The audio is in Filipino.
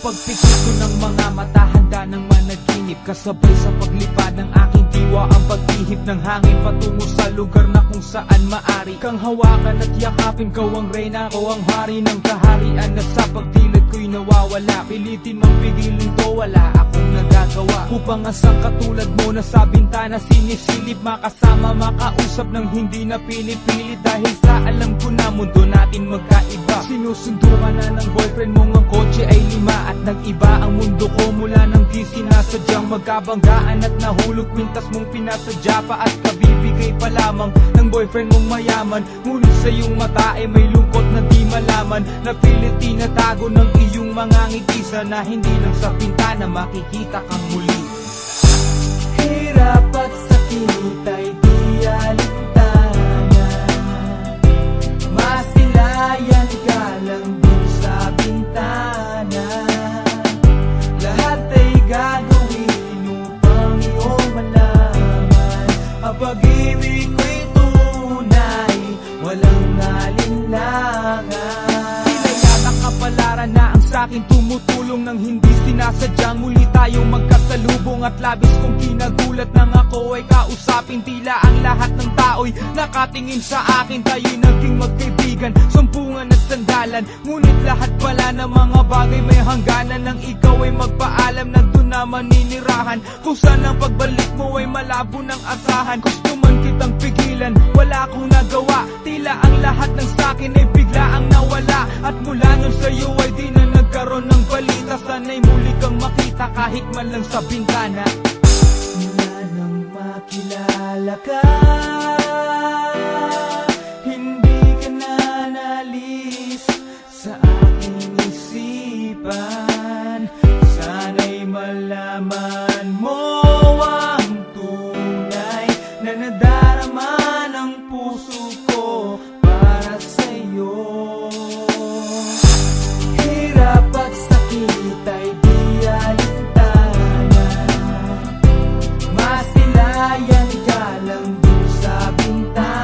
pagpikit ko ng mga mata, handa ng managinip. Kasabay sa paglipad ng aking diwa, ang pag-ihip ng hangin patungo sa lugar na kung saan maari kang hawakan at yakapin. Kau ang reyna, ko ang hari ng kaharian na sa pagdilid ko'y nawawala. Pilitin mang pigilin to, wala akong nagagawa upang asang katulad mo na sa bintana sinisilip. Makasama, makausap ng hindi na pinipilit, dahil sa alam ko na mundo natin magkaiba. Sinusundo ka na ng boyfriend mong ang kotse ay 5 at nag-iba ang mundo ko mula nang di sinasadyang magkabanggaan at nahulog kwintas mong pinasadya pa at kabibigay pa lamang ng boyfriend mong mayaman. Ngunit sa iyong mata ay may lungkot na di malaman, na pilit tinatago ng iyong mga ngiti na hindi lang sa bintana makikita kang muli. Hirap at sakit ay di alintanan, masilayan ka lang dun sa bintana. Lahat ay gagawin upang iyong malaman ang pag-ibig ko'y tunay, walang alinlangan. Tila kapalaran na ang sa'kin tumutulong nang hindi sinasadyang muli tayong magkasalubong. At labis kong kinagulat nang ako ay kausapin. Tila ang lahat ng tao'y nakatingin sa akin. Tayo'y naging magkaibigan, sumpungan at sandalan. Ngunit lahat pala ng mga bagay may hangganan. Nang ikaw ay magpaalam, nandun na maninirahan, kung saan ang pagbalik mo ay malabo ng asahan. Gusto man kitang pigilan, wala akong nagawa. Tila ang lahat ng sa'kin ay bigla ang nawala. At mula nun sa'yo ay di na nagkaroon ng balita. Sana'y muli kang makita kahit man lang sa bintana. Mula nang makilala ka, hindi ka na nalis sa aking isipan. Sana'y malaman mo ang tunay na nadarama ng puso ko para sa'yo. Hirap at sakit ay di alintanan, masilayan ka lang dun sa bintana.